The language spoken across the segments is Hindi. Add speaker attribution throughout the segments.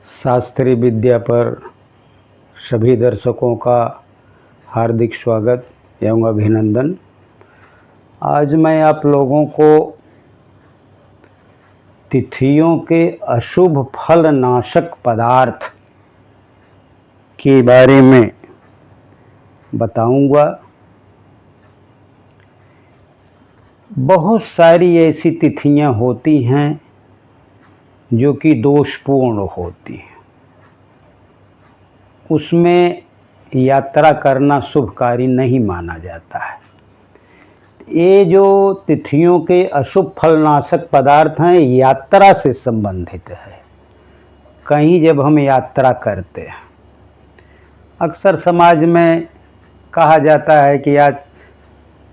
Speaker 1: शास्त्रीय विद्या पर सभी दर्शकों का हार्दिक स्वागत एवं अभिनंदन। आज मैं आप लोगों को तिथियों के अशुभ फल नाशक पदार्थ के बारे में बताऊंगा। बहुत सारी ऐसी तिथियां होती हैं जो कि दोषपूर्ण होती हैं, उसमें यात्रा करना शुभकारी नहीं माना जाता है। ये जो तिथियों के अशुभ फलनाशक पदार्थ हैं, यात्रा से संबंधित है। कहीं जब हम यात्रा करते हैं, अक्सर समाज में कहा जाता है कि आज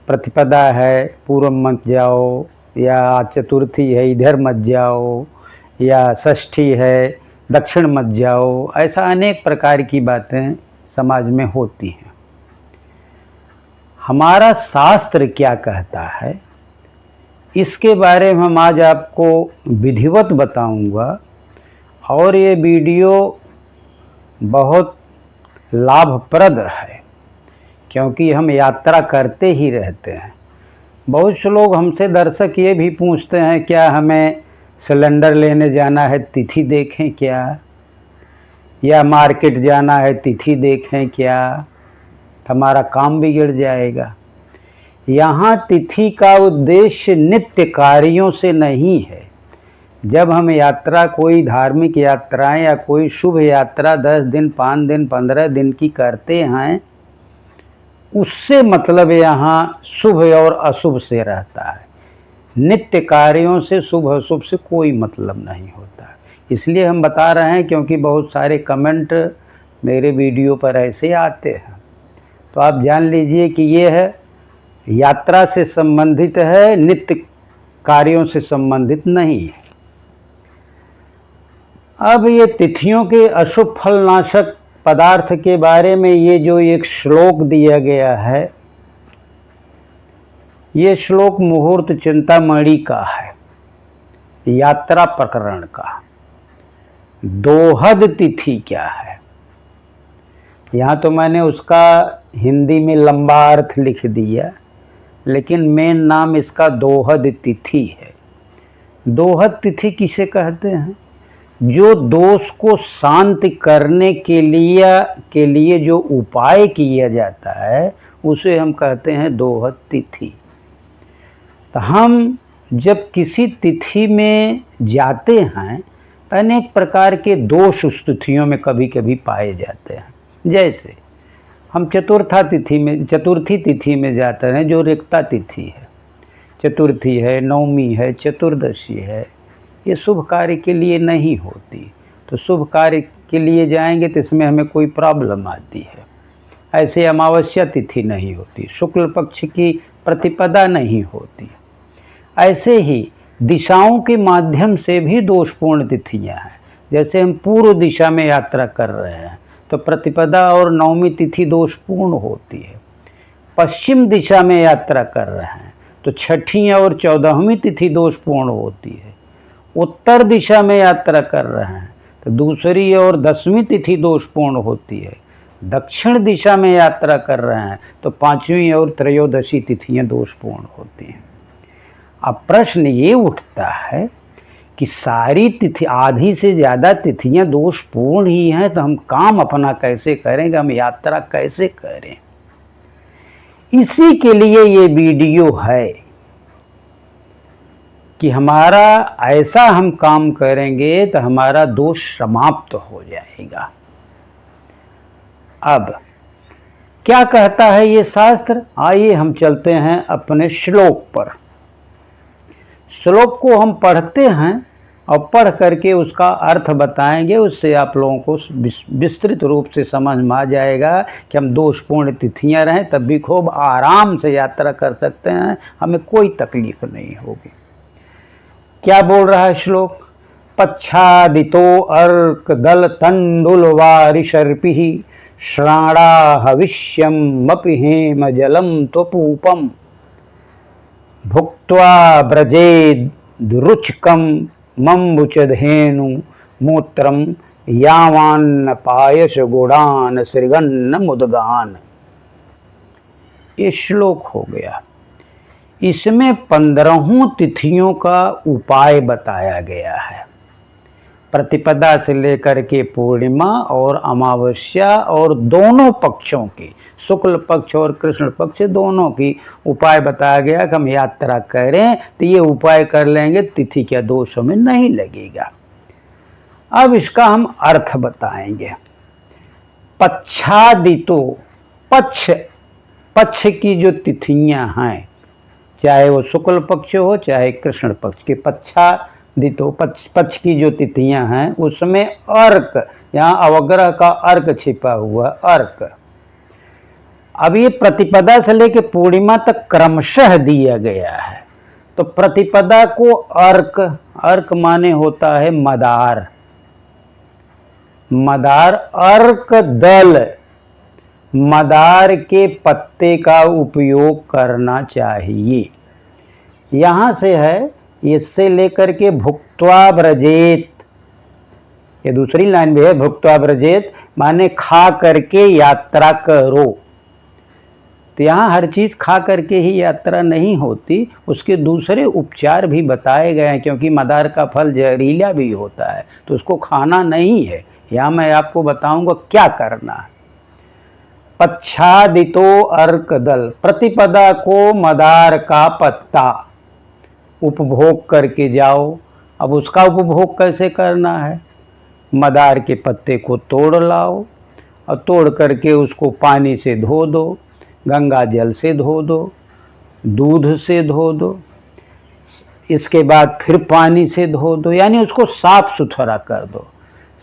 Speaker 1: प्रतिपदा है, पूर्व मत जाओ, या आज चतुर्थी है, इधर मत जाओ, या षष्ठी है, दक्षिण मत जाओ। ऐसा अनेक प्रकार की बातें समाज में होती हैं। हमारा शास्त्र क्या कहता है, इसके बारे में हम आज आपको विधिवत बताऊंगा। और ये वीडियो बहुत लाभप्रद है, क्योंकि हम यात्रा करते ही रहते हैं। बहुत से लोग हमसे दर्शक ये भी पूछते हैं, क्या हमें सिलेंडर लेने जाना है, तिथि देखें क्या, या मार्केट जाना है, तिथि देखें क्या, हमारा काम बिगड़ जाएगा। यहाँ तिथि का उद्देश्य नित्य कार्यों से नहीं है। जब हम यात्रा, कोई धार्मिक यात्राएं या कोई शुभ यात्रा 10 दिन, 5 दिन, 15 दिन की करते हैं, उससे मतलब यहाँ शुभ और अशुभ से रहता है। नित्य कार्यों से शुभ अशुभ से कोई मतलब नहीं होता। इसलिए हम बता रहे हैं, क्योंकि बहुत सारे कमेंट मेरे वीडियो पर ऐसे आते हैं। तो आप जान लीजिए कि ये है यात्रा से संबंधित है, नित्य कार्यों से संबंधित नहीं है। अब ये तिथियों के अशुभ फलनाशक पदार्थ के बारे में ये जो एक श्लोक दिया गया है, ये श्लोक मुहूर्त चिंतामणि का है, यात्रा प्रकरण का। दोहद तिथि क्या है, यहाँ तो मैंने उसका हिंदी में लंबा अर्थ लिख दिया, लेकिन मेन नाम इसका दोहद तिथि है। दोहद तिथि किसे कहते हैं? जो दोष को शांत करने के लिए जो उपाय किया जाता है, उसे हम कहते हैं दोहद तिथि। तो हम जब किसी तिथि में जाते हैं तो अनेक प्रकार के दोष उस तिथियों में कभी कभी पाए जाते हैं। जैसे हम चतुर्थी तिथि में जाते हैं, जो रिक्ता तिथि है। चतुर्थी है, नवमी है, चतुर्दशी है, ये शुभ कार्य के लिए नहीं होती। तो शुभ कार्य के लिए जाएंगे तो इसमें हमें कोई प्रॉब्लम आती है। ऐसे अमावस्या तिथि नहीं होती, शुक्ल पक्ष की प्रतिपदा नहीं होती। ऐसे ही दिशाओं के माध्यम से भी दोषपूर्ण तिथियां हैं। जैसे हम पूर्व दिशा में यात्रा कर रहे हैं तो प्रतिपदा और नवमी तिथि दोषपूर्ण होती है। पश्चिम दिशा में यात्रा कर रहे हैं तो छठी और 14वीं तिथि दोषपूर्ण होती है। उत्तर दिशा में यात्रा कर रहे हैं तो दूसरी और 10वीं तिथि दोषपूर्ण होती है। दक्षिण दिशा में यात्रा कर रहे हैं तो 5वीं और त्रयोदशी तिथियां दोषपूर्ण होती हैं। अब प्रश्न ये उठता है कि सारी तिथि, आधी से ज़्यादा तिथियां दोषपूर्ण ही हैं, तो हम काम अपना कैसे करेंगे, हम यात्रा कैसे करें? इसी के लिए ये वीडियो है कि हमारा ऐसा हम काम करेंगे तो हमारा दोष समाप्त हो जाएगा। अब क्या कहता है ये शास्त्र? आइए हम चलते हैं अपने श्लोक पर। श्लोक को हम पढ़ते हैं और पढ़ करके उसका अर्थ बताएंगे। उससे आप लोगों को विस्तृत रूप से समझ में आ जाएगा कि हम दोषपूर्ण तिथियां रहें तब भी खूब आराम से यात्रा कर सकते हैं, हमें कोई तकलीफ नहीं होगी। क्या बोल रहा है श्लोक? पच्छादितो अर्क दल तंडुल वारिशर्पि श्राणा हविष्यम मपि हेम जलम त्वपूपम भुक्त्वा ब्रजेद रुचकम मम्बुचधेनु मूत्रम यावान्न पायस गुणान श्रीगन्न मुदगान। ये श्लोक हो गया। इसमें 15 तिथियों का उपाय बताया गया है। प्रतिपदा से लेकर के पूर्णिमा और अमावस्या और दोनों पक्षों की, शुक्ल पक्ष और कृष्ण पक्ष दोनों की उपाय बताया गया कि हम यात्रा करें तो ये उपाय कर लेंगे, तिथि का दोष हमें नहीं लगेगा। अब इसका हम अर्थ बताएंगे। पक्षादितो, पक्ष की जो तिथियां हैं, चाहे वो शुक्ल पक्ष हो चाहे कृष्ण पक्ष के, पक्षादितो पक्ष की जो तिथियां हैं उसमें अर्क, यहाँ अवग्रह का अर्क छिपा हुआ अर्क। अब ये प्रतिपदा से लेकर पूर्णिमा तक क्रमशः दिया गया है। तो प्रतिपदा को अर्क, अर्क माने होता है मदार, मदार अर्क दल, मदार के पत्ते का उपयोग करना चाहिए। यहाँ से है, इससे लेकर के भुक्त्वा व्रजेत, ये दूसरी लाइन भी है, भुक्त्वा व्रजेत माने खा करके यात्रा करो। तो यहाँ हर चीज़ खा करके ही यात्रा नहीं होती, उसके दूसरे उपचार भी बताए गए हैं, क्योंकि मदार का फल जहरीला भी होता है तो उसको खाना नहीं है। यहाँ मैं आपको बताऊंगा क्या करना है। पक्षादितो अर्क दल, प्रतिपदा को मदार का पत्ता उपभोग करके जाओ। अब उसका उपभोग कैसे करना है? मदार के पत्ते को तोड़ लाओ और तोड़ करके उसको पानी से धो दो, गंगा जल से धो दो, दूध से धो दो, इसके बाद फिर पानी से धो दो, यानी उसको साफ सुथरा कर दो।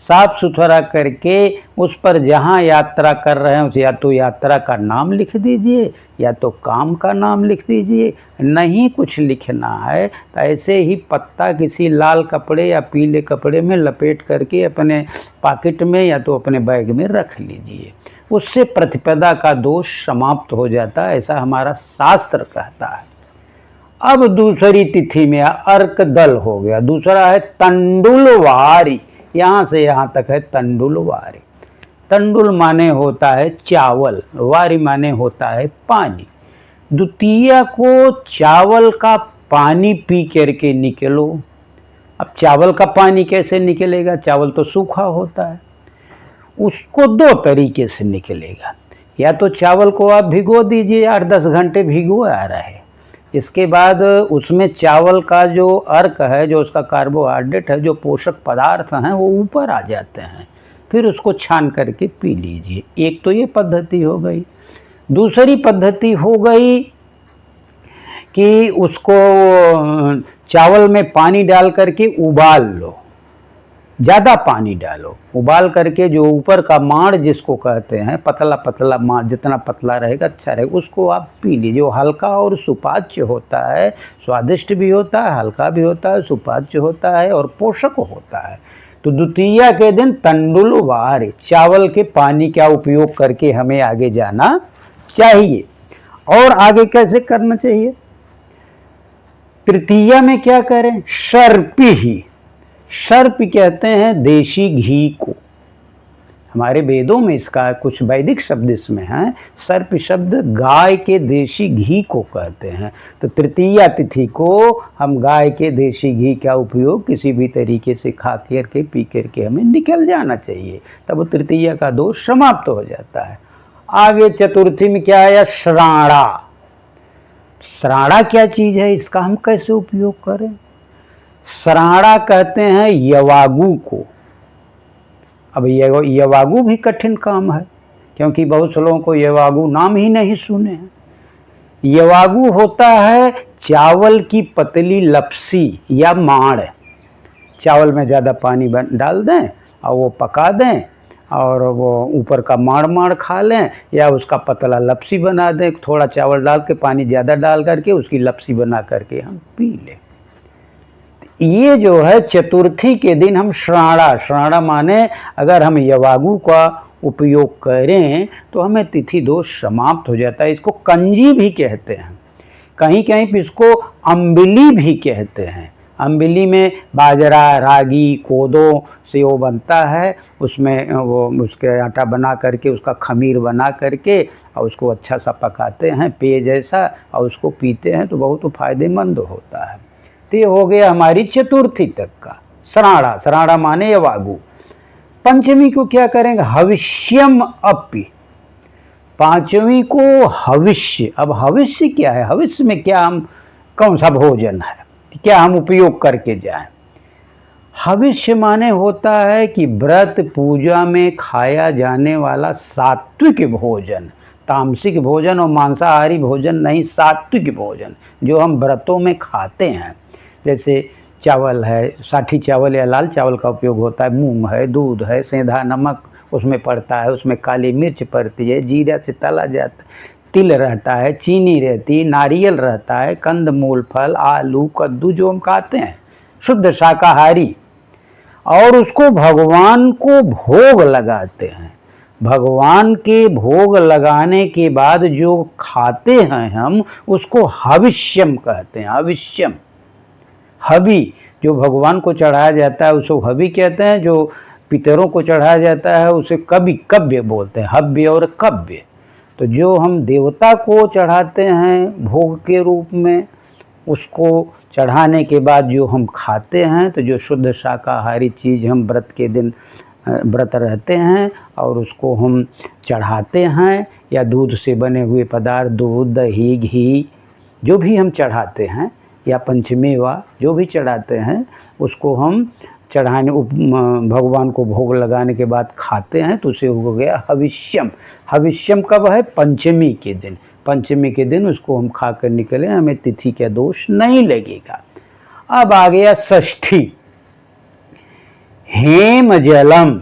Speaker 1: साफ सुथरा करके उस पर जहाँ यात्रा कर रहे हैं या तो यात्रा का नाम लिख दीजिए या तो काम का नाम लिख दीजिए। नहीं कुछ लिखना है तो ऐसे ही पत्ता किसी लाल कपड़े या पीले कपड़े में लपेट करके अपने पॉकेट में या तो अपने बैग में रख लीजिए। उससे प्रतिपदा का दोष समाप्त हो जाता है, ऐसा हमारा शास्त्र कहता है। अब दूसरी तिथि में अर्क दल हो गया। दूसरा है तंडुलवारी, यहाँ से यहाँ तक है तंडुलवारी। तंडुल माने होता है चावल, वारी माने होता है पानी। द्वितीया को चावल का पानी पी करके निकलो। अब चावल का पानी कैसे निकलेगा? चावल तो सूखा होता है, उसको 2 तरीके से निकलेगा। या तो चावल को आप भिगो दीजिए, 8-10 घंटे भिगो आ रहे, इसके बाद उसमें चावल का जो अर्क है, जो उसका कार्बोहाइड्रेट है, जो पोषक पदार्थ हैं वो ऊपर आ जाते हैं, फिर उसको छान करके पी लीजिए। एक तो ये पद्धति हो गई। दूसरी पद्धति हो गई कि उसको चावल में पानी डाल करके उबाल लो, ज़्यादा पानी डालो, उबाल करके जो ऊपर का माड़ जिसको कहते हैं, पतला पतला माड़, जितना पतला रहेगा अच्छा रहेगा, उसको आप पी लीजिए। जो हल्का और सुपाच्य होता है, स्वादिष्ट भी होता है, हल्का भी होता है, सुपाच्य होता है और पोषक होता है। तो द्वितीया के दिन तंडुलवार, चावल के पानी का उपयोग करके हमें आगे जाना चाहिए। और आगे कैसे करना चाहिए? तृतीया में क्या करें? सर्पी ही, सर्प कहते हैं देशी घी को। हमारे वेदों में इसका कुछ वैदिक शब्द इसमें हैं। सर्प शब्द गाय के देशी घी को कहते हैं। तो तृतीया तिथि को हम गाय के देशी घी का उपयोग किसी भी तरीके से खा करके पी करके हमें निकल जाना चाहिए, तब तृतीया का दोष समाप्त हो जाता है। आगे चतुर्थी में क्या है? श्राणा। श्राणा क्या चीज़ है? इसका हम कैसे उपयोग करें? श्राणा कहते हैं यवागु को। अब यवागु भी कठिन काम है, क्योंकि बहुत से लोगों को यवागु नाम ही नहीं सुने हैं। यवागु होता है चावल की पतली लपसी या माड़। चावल में ज़्यादा पानी डाल दें और वो पका दें और वो ऊपर का माड़ खा लें, या उसका पतला लपसी बना दें। थोड़ा चावल डाल के पानी ज़्यादा डाल करके उसकी लपसी बना करके हम पी लें। ये जो है चतुर्थी के दिन हम श्राणा माने अगर हम यवागु का उपयोग करें तो हमें तिथि दोष समाप्त हो जाता है। इसको कंजी भी कहते हैं, कहीं कहीं पे इसको अम्बिली भी कहते हैं। अम्बिली में बाजरा, रागी, कोदो से वो बनता है, उसमें वो उसके आटा बना करके उसका खमीर बना करके और उसको अच्छा सा पकाते हैं पेय जैसा और उसको पीते हैं तो बहुत फ़ायदेमंद होता है। तो ये हो गया हमारी चतुर्थी तक का श्राड़ा। श्राड़ा माने यवागु। पंचमी को क्या करेंगे? हविष्यम अपि। पांचवी को हविष्य। अब हविष्य क्या है? हविष्य में क्या हम कौन सा भोजन है, क्या हम उपयोग करके जाएं? हविष्य माने होता है कि व्रत पूजा में खाया जाने वाला सात्विक भोजन, तामसिक भोजन और मांसाहारी भोजन नहीं, सात्विक भोजन जो हम व्रतों में खाते हैं। जैसे चावल है, साठी चावल या लाल चावल का उपयोग होता है, मूंग है, दूध है, सेंधा नमक उसमें पड़ता है, उसमें काली मिर्च पड़ती है, जीरा से तला जाता है, तिल रहता है, चीनी रहती है, नारियल रहता है, कंद मूल फल, आलू, कद्दू जो हम खाते हैं शुद्ध शाकाहारी, और उसको भगवान को भोग लगाते हैं। भगवान के भोग लगाने के बाद जो खाते हैं हम उसको हविष्यम कहते हैं। हविष्यम, हवि जो भगवान को चढ़ाया जाता है उसको हवि कहते हैं, जो पितरों को चढ़ाया जाता है उसे कवि कव्य बोलते हैं, हव्य और कव्य। तो जो हम देवता को चढ़ाते हैं भोग के रूप में, उसको चढ़ाने के बाद जो हम खाते हैं, तो जो शुद्ध शाकाहारी चीज़ हम व्रत के दिन व्रत रहते हैं और उसको हम चढ़ाते हैं, या दूध से बने हुए पदार्थ, दूध, दही, घी जो भी हम चढ़ाते हैं, या पंचमेवा जो भी चढ़ाते हैं उसको हम चढ़ाने भगवान को भोग लगाने के बाद खाते हैं, तो उसे हो गया हविष्यम। हविष्यम कब है? पंचमी के दिन। पंचमी के दिन उसको हम खा कर निकले, हमें तिथि का दोष नहीं लगेगा। अब आ गया षष्ठी। हेम जलम।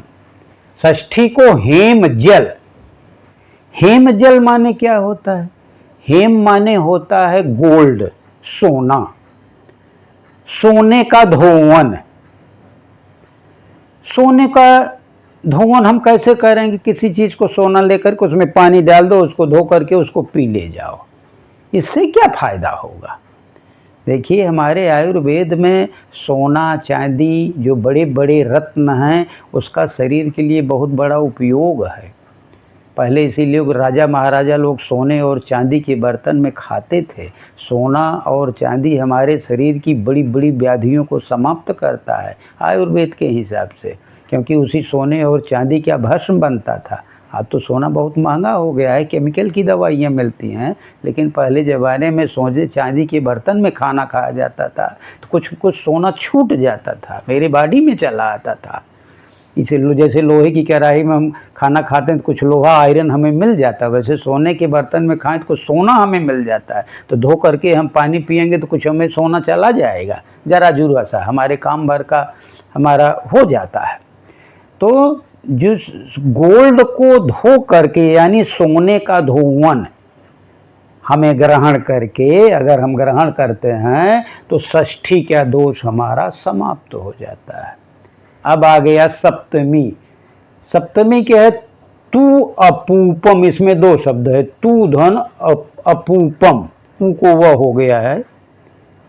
Speaker 1: षष्ठी को हेम जल। हेम जल माने क्या होता है? हेम माने होता है गोल्ड, सोना, सोने का धोवन। सोने का धोवन हम कैसे करेंगे? किसी चीज़ को सोना लेकर के उसमें पानी डाल दो, उसको धो करके उसको पी ले जाओ, इससे क्या फ़ायदा होगा? देखिए हमारे आयुर्वेद में सोना चांदी जो बड़े बड़े रत्न हैं उसका शरीर के लिए बहुत बड़ा उपयोग है। पहले इसीलिए राजा महाराजा लोग सोने और चांदी के बर्तन में खाते थे। सोना और चांदी हमारे शरीर की बड़ी बड़ी व्याधियों को समाप्त करता है आयुर्वेद के हिसाब से, क्योंकि उसी सोने और चांदी का भस्म बनता था। आज तो सोना बहुत महंगा हो गया है, केमिकल की दवाइयाँ मिलती हैं, लेकिन पहले ज़माने में सोने चांदी के बर्तन में खाना खाया जाता था तो कुछ कुछ सोना छूट जाता था, मेरे बॉडी में चला आता था। इसे जैसे लोहे की कढ़ाई में हम खाना खाते हैं तो कुछ लोहा आयरन हमें मिल जाता है, वैसे सोने के बर्तन में खाएं तो कुछ सोना हमें मिल जाता है। तो धो करके हम पानी पिएंगे तो कुछ हमें सोना चला जाएगा, ज़रा जुरा सा हमारे काम भर का हमारा हो जाता है। तो जिस गोल्ड को धो करके यानी सोने का धोवन हमें ग्रहण करके अगर हम ग्रहण करते हैं तो षष्ठी का दोष हमारा समाप्त हो जाता है। अब आ गया सप्तमी। सप्तमी क्या है? तू अपूपम। इसमें दो शब्द है, तू धन अपूपम। तू को वह हो गया है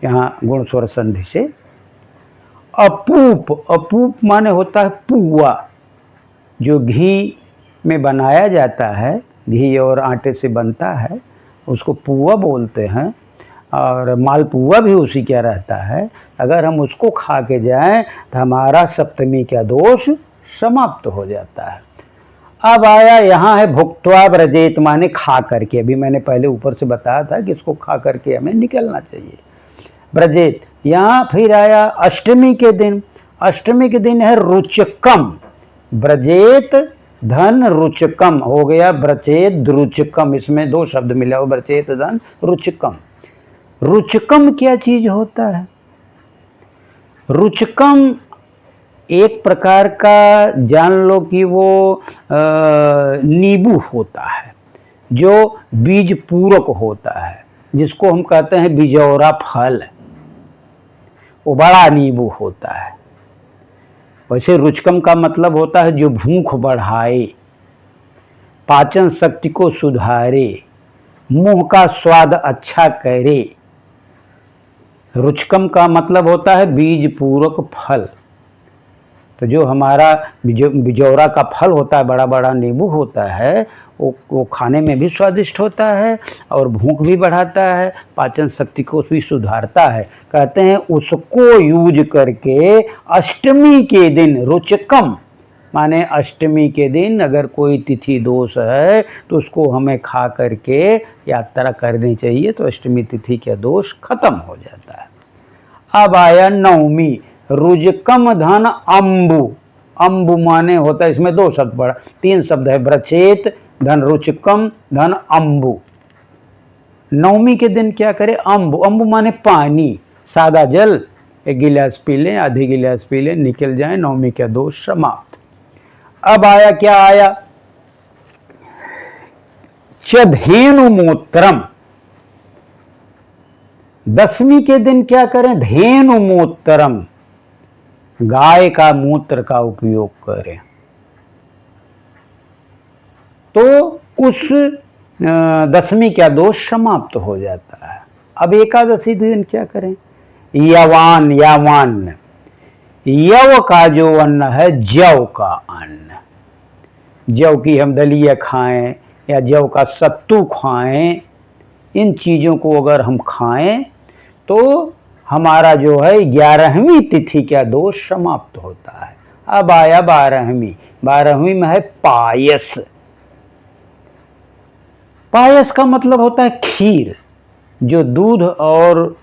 Speaker 1: यहाँ गुण स्वर संधि से। अपूप, अपूप माने होता है पुआ, जो घी में बनाया जाता है, घी और आटे से बनता है, उसको पुआ बोलते हैं, और मालपुआ भी उसी क्या रहता है। अगर हम उसको खा के जाएं तो हमारा सप्तमी का दोष समाप्त हो जाता है। अब आया यहाँ है भुक्त्वा व्रजेत, माने खा करके। अभी मैंने पहले ऊपर से बताया था कि इसको खा करके हमें निकलना चाहिए। व्रजेत, यहाँ फिर आया अष्टमी के दिन। अष्टमी के दिन है रुचकम। व्रजेत धन रुचकम हो गया, व्रजेत रुचकम। इसमें दो शब्द मिला हो, व्रजेत धन रुचकम। रुचकम क्या चीज होता है? रुचकम एक प्रकार का जान लो कि वो नींबू होता है जो बीज पूरक होता है, जिसको हम कहते हैं बिजौरा फल। वो बड़ा नींबू होता है। वैसे रुचकम का मतलब होता है जो भूख बढ़ाए, पाचन शक्ति को सुधारे, मुंह का स्वाद अच्छा करे, रुचकम का मतलब होता है बीज पूरक फल। तो जो हमारा बिजौरा का फल होता है, बड़ा बड़ा नींबू होता है, वो खाने में भी स्वादिष्ट होता है और भूख भी बढ़ाता है, पाचन शक्ति को भी सुधारता है। कहते हैं उसको यूज करके अष्टमी के दिन रुचकम, माने अष्टमी के दिन अगर कोई तिथि दोष है तो उसको हमें खा करके यात्रा करनी चाहिए, तो अष्टमी तिथि का दोष खत्म हो जाता है। अब आया नवमी, रुजकम धन अम्बु। अम्बु माने होता है, इसमें दो शब्द पड़ा, तीन शब्द है, ब्रचेत धन रुचकम धन अम्बु। नवमी के दिन क्या करें? अम्बु। अम्बु माने पानी, सादा जल, एक गिलास पी लें, आधी गिलास पी लें, निकल जाए, नवमी का दोष समाप्त। अब आया क्या आया? चधेनु मूत्रम। दसवीं के दिन क्या करें? धेनु मूत्रम, गाय का मूत्र का उपयोग करें। तो उस दसवीं का दोष समाप्त हो जाता है। अब एकादशी दिन क्या करें? यवान, यावान, यव का जो अन्न है, जव का अन्न, जव की हम दलिया खाएं या जव का सत्तू खाएं, इन चीज़ों को अगर हम खाएं तो हमारा जो है 11वीं तिथि का दोष समाप्त होता है। अब आया 12वीं। 12वीं में है पायस। पायस का मतलब होता है खीर, जो दूध और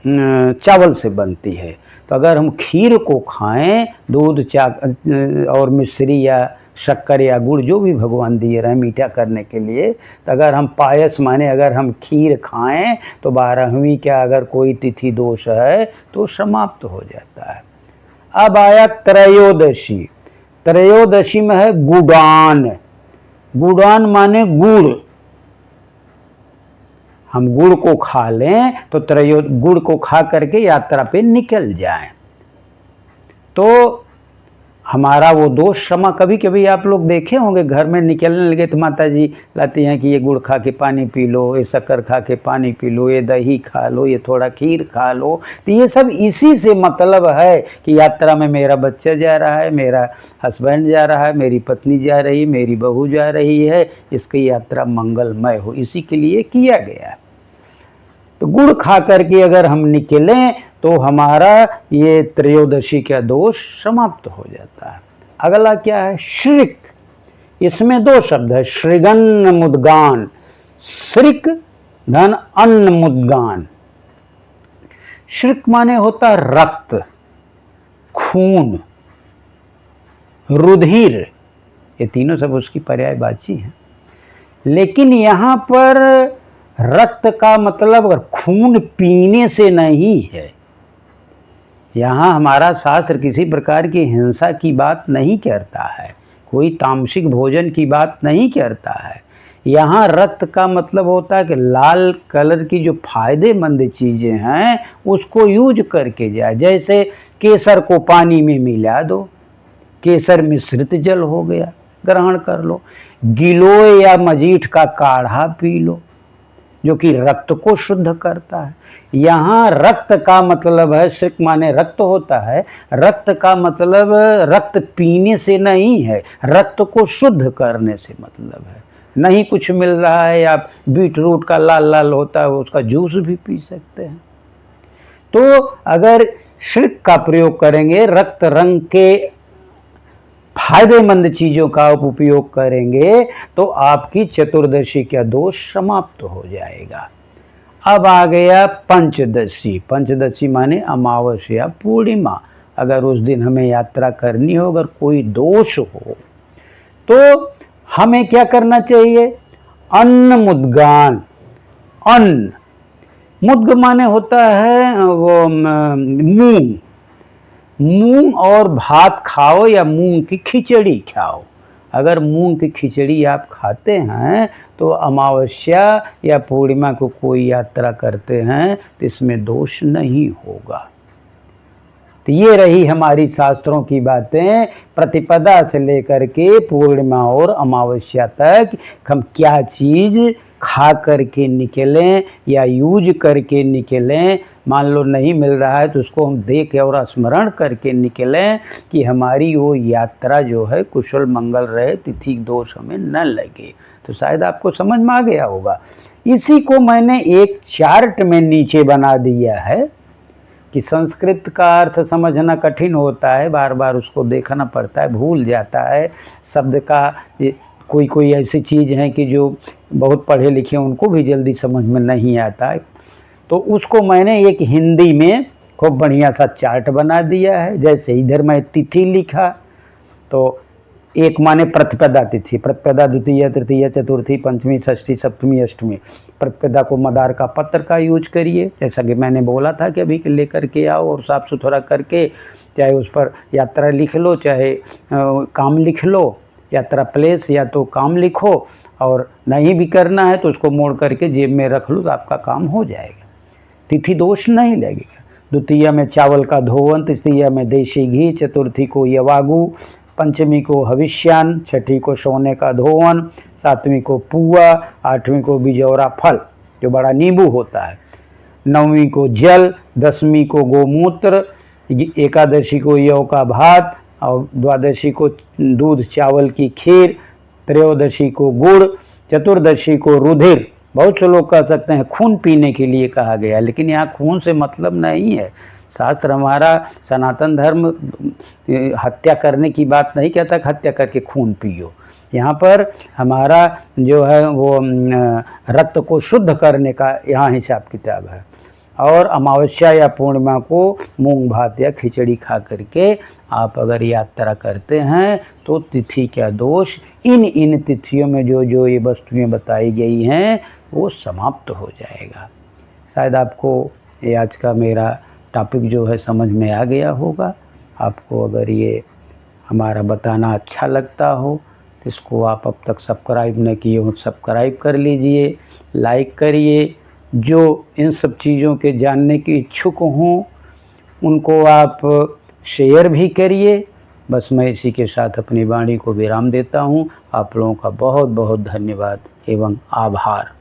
Speaker 1: चावल से बनती है। तो अगर हम खीर को खाएं, दूध और मिश्री या शक्कर या गुड़ जो भी भगवान दिए रहे मीठा करने के लिए, तो अगर हम पायस माने अगर हम खीर खाएं तो 12वीं का अगर कोई तिथि दोष है तो समाप्त हो जाता है। अब आया त्रयोदशी। त्रयोदशी में है गुडान। गुडान माने गुड़। हम गुड़ को खा लें तो गुड़ को खा करके यात्रा पे निकल जाएं तो हमारा वो दोष क्षमा। कभी कभी आप लोग देखे होंगे घर में निकलने लगे तो माता जी लाती हैं कि ये गुड़ खा के पानी पी लो, ये शक्कर खा के पानी पी लो, ये दही खा लो, ये थोड़ा खीर खा लो। तो ये सब इसी से मतलब है कि यात्रा में मेरा बच्चा जा रहा है, मेरा हस्बैंड जा रहा है, मेरी पत्नी जा रही है, मेरी बहू जा रही है, इसकी यात्रा मंगलमय हो, इसी के लिए किया गया है। तो गुड़ खा करके अगर हम निकलें तो हमारा ये त्रयोदशी का दोष समाप्त हो जाता है। अगला क्या है? श्रिक। इसमें दो शब्द है, श्रीगन्न मुद्गान। श्रिक धन अन्न मुद्गान। श्रिक माने होता रक्त, खून, रुधिर, ये तीनों सब उसकी पर्यायवाची हैं। लेकिन यहाँ पर रक्त का मतलब अगर खून पीने से नहीं है। यहाँ हमारा शास्त्र किसी प्रकार की हिंसा की बात नहीं करता है, कोई तामसिक भोजन की बात नहीं करता है। यहाँ रक्त का मतलब होता है कि लाल कलर की जो फायदेमंद चीज़ें हैं उसको यूज करके जाए। जैसे केसर को पानी में मिला दो, केसर मिश्रित जल हो गया, ग्रहण कर लो। गिलोय या मजीठ का काढ़ा पी लो जो कि रक्त को शुद्ध करता है। यहाँ रक्त का मतलब है, सिर्फ माने रक्त होता है, रक्त का मतलब रक्त पीने से नहीं है, रक्त को शुद्ध करने से मतलब है। नहीं कुछ मिल रहा है, आप बीट रूट का लाल लाल होता है उसका जूस भी पी सकते हैं। तो अगर श्रिक का प्रयोग करेंगे, रक्त रंग के फायदेमंद चीज़ों का उपयोग करेंगे तो आपकी चतुर्दशी का दोष समाप्त हो जाएगा। अब आ गया पंचदशी। पंचदशी माने अमावस्या पूर्णिमा। अगर उस दिन हमें यात्रा करनी हो, अगर कोई दोष हो तो हमें क्या करना चाहिए? अन्न मुद्गान। अन्न, मुद्ग माने होता है वो मूंग। मूंग और भात खाओ या मूंग की खिचड़ी खाओ। अगर मूंग की खिचड़ी आप खाते हैं तो अमावस्या या पूर्णिमा को कोई यात्रा करते हैं तो इसमें दोष नहीं होगा। तो ये रही हमारी शास्त्रों की बातें, प्रतिपदा से लेकर के पूर्णिमा और अमावस्या तक हम क्या चीज़ खा करके निकलें या यूज करके निकलें। मान लो नहीं मिल रहा है तो उसको हम देख और स्मरण करके निकलें कि हमारी वो यात्रा जो है कुशल मंगल रहे, तिथि दोष हमें न लगे। तो शायद आपको समझ में आ गया होगा। इसी को मैंने एक चार्ट में नीचे बना दिया है कि संस्कृत का अर्थ समझना कठिन होता है, बार बार उसको देखना पड़ता है, भूल जाता है शब्द का। कोई ऐसी चीज़ है कि जो बहुत पढ़े लिखे उनको भी जल्दी समझ में नहीं आता है। तो उसको मैंने एक हिंदी में खूब बढ़िया सा चार्ट बना दिया है। जैसे इधर मैं तिथि लिखा तो एक माने प्रतिपदा तिथि, प्रतिपदा द्वितीय तृतीय चतुर्थी पंचमी षष्ठी सप्तमी अष्टमी। प्रतिपदा को मदार का पत्र का यूज करिए, जैसा कि मैंने बोला था कि अभी लेकर के आओ और साफ़ सुथरा करके, चाहे उस पर यात्रा लिख लो, चाहे काम लिख लो, यात्रा प्लेस या तो काम लिखो, और नहीं भी करना है तो उसको मोड़ करके जेब में रख लो तो आपका काम हो जाएगा, तिथि दोष नहीं लगेगा। द्वितीय में चावल का धोवन, तृतीय में देशी घी, चतुर्थी को यवागु, पंचमी को हविष्यान, छठी को सोने का धोवन, सातवीं को पुआ, आठवीं को बिजौरा फल जो बड़ा नींबू होता है, नौवीं को जल, दसवीं को गोमूत्र, एकादशी को यव का भात, और द्वादशी को दूध चावल की खीर, त्रयोदशी को गुड़, चतुर्दशी को रुधिर। बहुत से लोग कह सकते हैं खून पीने के लिए कहा गया, लेकिन यहाँ खून से मतलब नहीं है। शास्त्र हमारा सनातन धर्म हत्या करने की बात नहीं कहता कि हत्या करके खून पियो। यहाँ पर हमारा जो है वो रक्त को शुद्ध करने का यहाँ हिसाब किताब है। और अमावस्या या पूर्णिमा को मूंग भात या खिचड़ी खा करके आप अगर यात्रा करते हैं तो तिथि का दोष इन तिथियों में जो ये वस्तुएं बताई गई हैं वो समाप्त हो जाएगा। शायद आपको ये आज का मेरा टॉपिक जो है समझ में आ गया होगा। आपको अगर ये हमारा बताना अच्छा लगता हो तो इसको आप अब तक सब्सक्राइब न किए हो, सब्सक्राइब कर लीजिए, लाइक करिए। जो इन सब चीज़ों के जानने के इच्छुक हों उनको आप शेयर भी करिए। बस मैं इसी के साथ अपनी वाणी को विराम देता हूँ। आप लोगों का बहुत बहुत धन्यवाद एवं आभार।